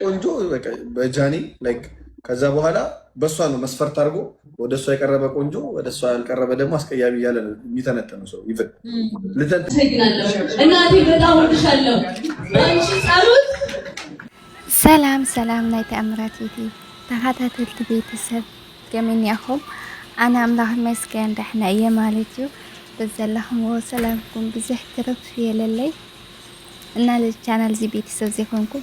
ቆንጆ በቃ በጃኒ ላይክ ከዛ በኋላ በእሷ ነው መስፈርት አድርጎ ወደ እሷ የቀረበ ቆንጆ ወደ እሷ ያልቀረበ ደግሞ አስቀያሚ እያለ ነው የሚተነተነው ሰው ይፈል እናቴ በጣም ወድሻለሁ። አንቺ ጸሎት ሰላም ሰላም ናይ ተአምራት ቤቲ ተኸታተልቲ ቤተሰብ ከመይ ኢኹም? ኣነ ኣምላኽ ይመስገን ደሕና እየ ማለት እዩ። በዘለኹምዎ ሰላምኩም ብዙሕ ትርፍ የለለይ እና ለቻናል ዚ ቤተሰብ ዘይኮንኩም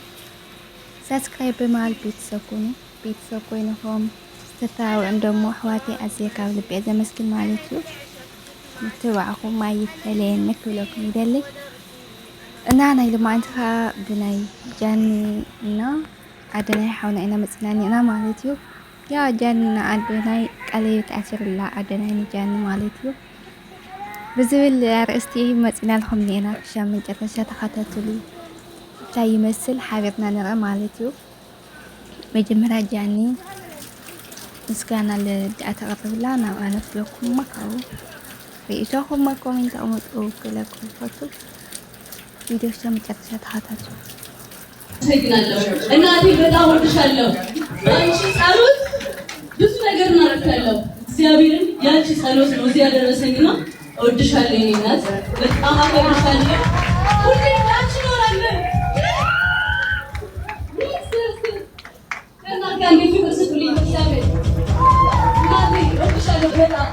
ሰብስክራይብ በማል ቤተሰብ ኮኑ ቤተሰብ ኮይንኩም ዝተታውዑን ደሞ ኣሕዋተይ ኣዝየ ካብ ልቤ ዘመስግን ማለት እዩ። ምትባዕኹም ኣይፈለየን ንክብለኩም ይደሊ እና ናይ ልማዓንትኻ ብናይ ጃኒ እና ኣደናይ ሓውና ኢና መፅናኒ ኢና ማለት እዩ። ያ ጃኒ እና ኣደናይ ቀለቤት ኣሲርላ ኣደናይ ንጃኒ ማለት እዩ ብዝብል ኣርእስቲ መፅና ልኹም ኔና ክሻም መጨረሻ ተኸታተሉ እንታይ ይመስል ሓቢርና ንርኢ ማለት እዩ። መጀመርያ ጃኒ ምስጋና ለድኣ ተቐርብላ ናብ ኣነ ፍለኩም ካብኡ ርእሶኹም ኮሜንት ኣቕምጡ ክለኩም ፈቱ ቪዲዮ እስከ መጨረሻ ተከታተሉ። ሰግናለሁ እናቴ በጣም ወድሻለሁ። አንቺ ጸሎት ብዙ ነገር እናደርጋለሁ። እግዚአብሔርን ያንቺ ጸሎት ነው እዚህ ያደረሰኝና እወድሻለሁ የኔ እናት በጣም አከብርሻለሁ። ሁሌ አንቺ ኖራለሁ ከናጋንዴ ፍቅር ስትልኝ እግዚአብሔር እናቴ እወድሻለሁ በጣም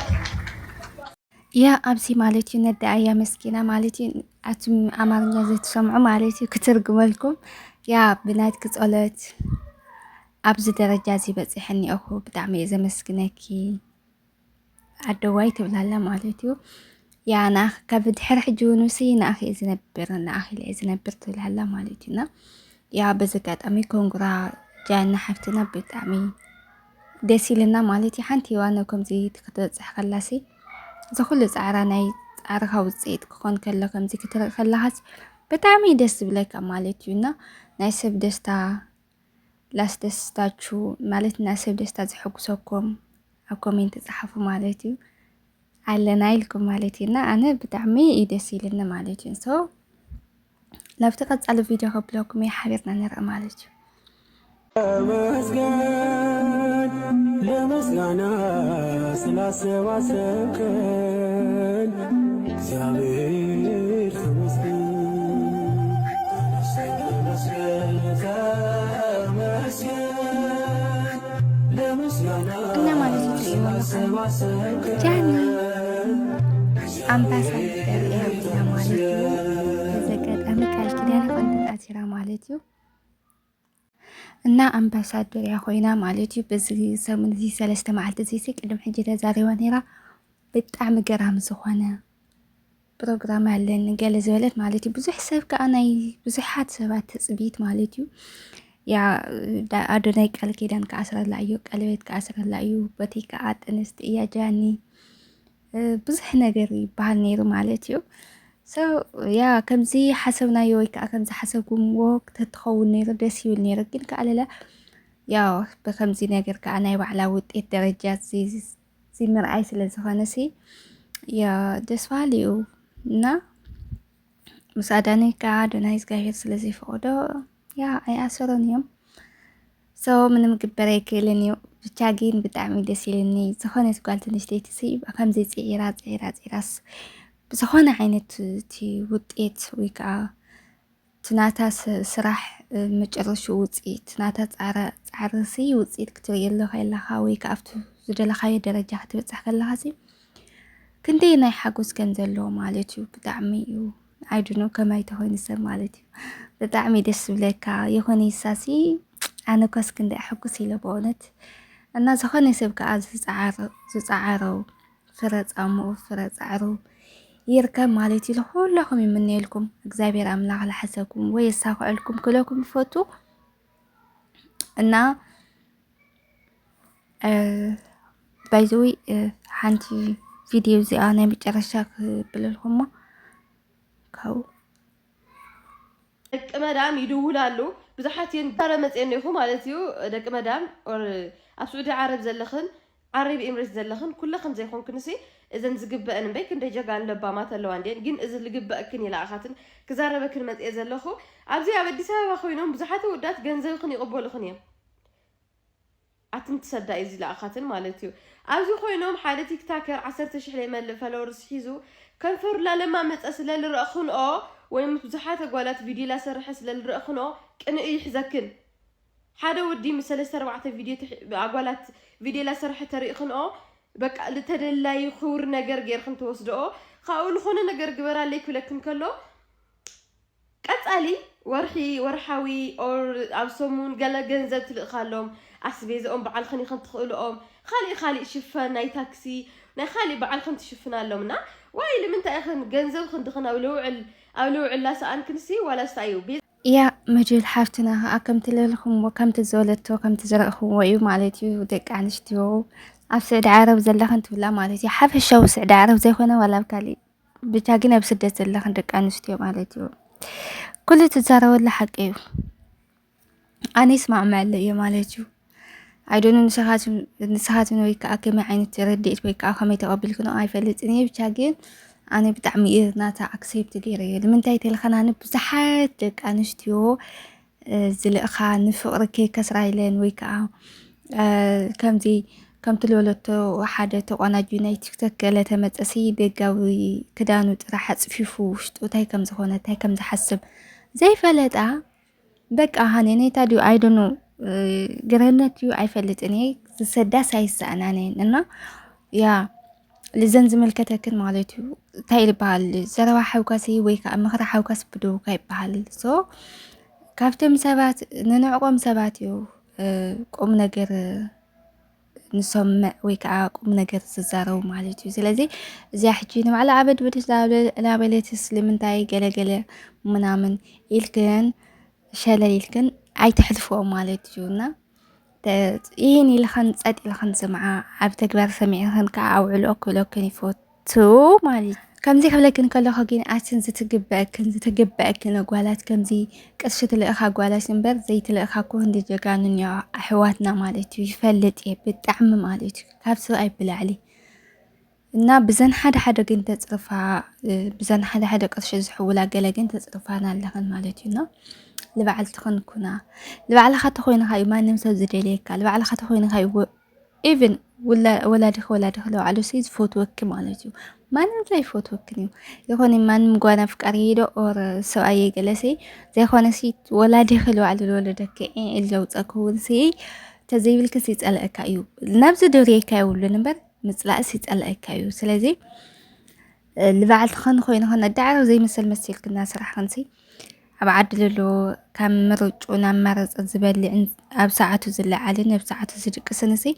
ያ አብሲ ማለት እዩ ነዳያ መስኪና ማለት እዩ አቱም አማርኛ ዘትሰምዑ ማለት እዩ ክትርግመልኩም ያ ብናት ክጸሎት ኣብዚ ደረጃ እዚ በፂሕኒ እኹ ብጣዕሚ ዘመስግነኪ ኣደዋይ ትብላላ ማለት እዩ። ያ ናኽ ካብ ድሕሪ ሕጂ ውንሲ ናኺ ዝነብር ትብላላ ማለት እዩና ያ በዚ ኣጋጣሚ ኮንግራ ጃና ሓፍትና ብጣዕሚ ደስ ይለና ማለት እዩ። ሓንቲ ዋና ከምዚ ክትበፅሕ ከላሲ ዝኹሉ ፃዕራ ናይ ፃዕርኻ ውፅኢት ክኾን ከሎ ከምዚ ክትርኢ ከለኻስ ብጣዕሚ ደስ ዝብለካ ማለት እዩና ናይ ሰብ ደስታ ላስደስታችሁ ማለት ናይ ሰብ ደስታ ዝሕጉሰኩም ኣብ ኮሜንት ፃሓፉ ማለት እዩ ኣለና ኢልኩም ማለት እዩና ኣነ ብጣዕሚ ደስ ይለኒ ማለት እዩ። ሶ ናብቲ ቀፃሊ ቪድዮ ከብለኩም ሓቢርና ንርኢ ማለት እዩ። ለመስጋና ስላሰባሰብከን እግዚአብሔር ተመስገን እና ማለት እዩ ጃኒ አምባሳደር የህብና ማለት እዩ ተዘጋጣሚ ቃል ኪዳን ኮንተንት ኣሲራ ማለት እዩ እና አምባሳደር ያ ኮይና ማለት እዩ በዚ ሰሙን እዚ 3 መዓልቲ እዚ ቅድም ሕጂ ተዛሪባ ነይራ ብጣዕሚ ገራሚ ዝኾነ ፕሮግራም አለን ገለ ዝበለት ማለት እዩ። ብዙሕ ሰብ ከዓ ናይ ብዙሓት ሰባት ተፅቢት ማለት እዩ ያ ኣዶናይ ቃል ኪዳን ከኣስረላ እዩ ቀለቤት ከኣስረላ እዩ በቲካ ጥንስቲ እያ ጃኒ ብዙሕ ነገር ይበሃል ነይሩ ማለት እዩ። ሶ ያ ከምዚ ሓሰብናዮ ወይ ከዓ ከምዚ ሓሰብኩምዎ ክትኸውን ነይሩ ደስ ይብል ነይሩ ግን ከኣለለ ያው በከምዚ ነገር ከዓ ናይ ባዕላ ውጤት ደረጃ እዚ ምርኣይ ስለ ዝኾነሲ ያ ደስ በሃሊ እዩ እና ምስ ኣዳነይ ከዓ ኣዶናይ እግዚኣብሔር ስለ ዘይፈቐዶ ያ ኣይኣሰሮን እዮም። ሶ ምንም ግበር ኣይክእልን እዩ ብቻ ግን ብጣዕሚ ደስ ይልኒ ዝኾነት ጓል ትንሽተይቲ ከምዚ ፂራስ ዝኾነ ዓይነት እቲ ውጤት ወይ ከዓ ትናታ ስራሕ መጨረሹ ውፅኢት ናታ ፃዕርሲ ውፅኢት ክትሪእየሎ ከለኻ ወይ ከዓ ኣብቲ ዝደለኻዮ ደረጃ ክትበፅሕ ከለኻ ክንደይ ናይ ሓጎስ ከም ዘለዎ ማለት እዩ ብጣዕሚ እዩ ኣይድኖ ከመይ ተኾይኑ ሰብ ማለት እዩ ብጣዕሚ ደስ ዝብለካ የኾነ ይሳሲ ኣነ ኮስ ክንደይ ሕጉስ ኢለ በእውነት እና ዝኾነ ሰብ ከዓ ዝፃዓረው ፍረ ፃምኡ ፍረ ፃዕሩ ይርከብ ማለት እዩ። ለኩላኹም የምንየልኩም እግዚአብሔር ኣምላኽ ዝሓሰብኩም ወይ የሳኽዐልኩም ክለኩም ይፈቱ እና ባይዘዊ ሓንቲ ቪድዮ እዚኣ ናይ መጨረሻ ክብለልኩሞ ካው ደቂ መዳም ይድውላሉ ብዙሓት የንታረ መፅአን ኢኹ ማለት እዩ ደቂ መዳም ኣብ ስዑዲ ዓረብ ዘለኽን ዓረብ ኤምሬት ዘለኽን ኩለኽም ዘይኮንኩንሲ إذن زجبأن بيك إن رجع لبا ما تلو عندين جن إذا لجبأكن يلاقاتن كزارة بكن مت إذا لخو عبزي عبدي سوا خوينهم بزحته ودات جنزة خني قبول خنيم عتم تصدق إذا لاقاتن مالتيو عبزي خوينهم حالة تيك تاكر عسرت شحلي مال فلورس حيزو كنفر لا لما متأسل للرأخن وين بزحته قالت فيديو لا سرحس للرأخن كأنه يحزكن حدا ودي مثلا سرعة فيديو عقالات فيديو لا سرحة تاريخن بك لتدلي خور نجر غير خن توصدو خاول خونه نجر جبر عليك ولكن كله قصالي ورحاوي او ابسمون قال جنزب تلقالهم اسبيزهم بعل خني خن تخلهم خالي شفنا ناي تاكسي نا خالي بعل خن تشفنا لهمنا واي لمنت اخن جنزب خن دخنا اولو لا سان كنسي ولا سايو يا مجل حافتنا كم تللهم وكم تزولتو وكم تزرقهم ويو مالتي ودق عنشتو ኣብ ስዕዲ ዓረብ ዘለኽን ትብላ ማለት እዩ ሓፈሻዊ ስዕዲ ዓረብ ዘይኮነ ዋላ ካሊእ ብቻ ግን ኣብ ስደት ዘለኽን ደቂ ኣንስትዮ ማለት እዩ ኩሉ ትዛረበሉ ሓቂ እዩ ኣነ ይስማዕመዐለ እየ ማለት እዩ ኣይዶኑ ንስኻትን ወይ ከዓ ከመይ ዓይነት ረድኤት ወይ ከዓ ከመይ ተቐቢልክኖ ኣይፈልጥን እየ ብቻ ግን ኣነ ብጣዕሚ እየ ናታ ኣክሴፕት ገይረ እየ ንምንታይ ተልኸና ብዙሓት ደቂ ኣንስትዮ ዝልእኻ ንፍቕሪ ከይከስራ ኢለን ወይ ከዓ ከምዚ كم تلولتو حدا تقناجو ناي تيك توك لا تمتصي دغاوي كدانو طرح صفيفو وشطو تاي كم زخونه تاي كم زحسب زي فلطا بقى هاني تادو اي دونو غرنت يو اي فلطني زسدا سايسانانين انا يا لزنز ملكتكن مالتو تاي بال زروا حوكاسي ويكا مخرا حوكاس بدو كاي بال سو كافتم سبات ننعقم سبات يو قوم ነገር نسمع ويكا قوم ነገር ززارو مالتي ስለዚህ እዚያ ሕጂ ንባዕላ ዓበድ ብድስ ላበለትስ ለምንታይ ገለገለ ምናምን ኢልክን ሸለል ኢልክን ኣይትሕልፎም ማለት እዩና ይህን ኢልኽን ጸጥ ኢልኽን ስምዓ ኣብ ተግባር ሰሚዕኽን ከዓ ኣውዕልኦ ክብለክን ይፈቱ ማለት ከምዚ ክብለክን ከለኹ ግን ኣትን ዝተገበአክን ጓላት ከምዚ ቅርሺ ትልእኻ ጓላት እምበር ዘይትልእኻ እኮ እንዲ ጀጋኑን ኣሕዋትና ማለት እዩ ይፈልጥ እየ ብጣዕሚ ማለት እዩ ካብ ሰብ ኣይብላዕሊ እና ብዘን ሓደ ግን ተፅርፋ ብዘን ሓደ ቅርሺ ዝሕውላ ገለ ግን ተፅርፋና ኣለኽን ማለት እዩና ልባዕልትኽን ኩና ልባዕልኻ ተኾይንኻ እዩ ማንም ሰብ ዝደልየካ ልባዕልኻ ተኾይንኻ እዩ ኢቭን ወላድኽ ለባዕሉ ሲ ዝፈትወክ ማለት እዩ ማንም ዘይፈትወክን እዩ ይኾነ ማንም ጓና ፍቃሪ ሄዶ ኦር ሰብኣየ ገለሰ ዘይኾነ ሲ ወላድኽ ለባዕሉ ለወለደክ ኢልዘውፀክውን ሲ ተዘይብልክ ሲፀልአካ እዩ ናብዚ ደርየካ ይውሉን እምበር ምፅላእ ሲፀልአካ እዩ ስለዚ ልባዕልትኽን ኮይንኽን ኣዳዕረብ ዘይመሰል መሲልክና ስራሕኽን ሲ ኣብ ዓዲ ዘሎ ካብ ምርጩ ናብ ማረፀ ዝበልዕን ኣብ ሰዓቱ ዝለዓልን ኣብ ሰዓቱ ዝድቅስን ሲ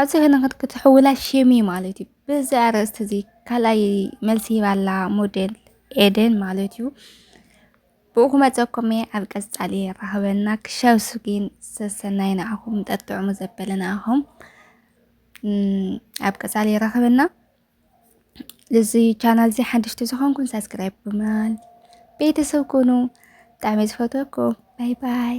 ኣብዚ ህነኽድ ክትሕውላ ሸሚ ማለት እዩ በዛ ኣርእስቲ እዚ ካልኣይ መልሲ ባላ ሞዴል ኤደን ማለት እዩ ብኡ ክመፀኩም እየ ኣብ ቀፃሊ ረኸበና ክሻው ስጊን ሰሰናይ ንኣኹም ጠጥዕሙ ዘበለ ንኣኹም ኣብ ቀፃሊ ረኸበና ለዚ ቻናል እዚ ሓድሽቲ ዝኾንኩን ሳብስክራይብ ብምባል ቤተሰብ ኩኑ ብጣዕሚ ዝፈትወኩም ባይ ባይ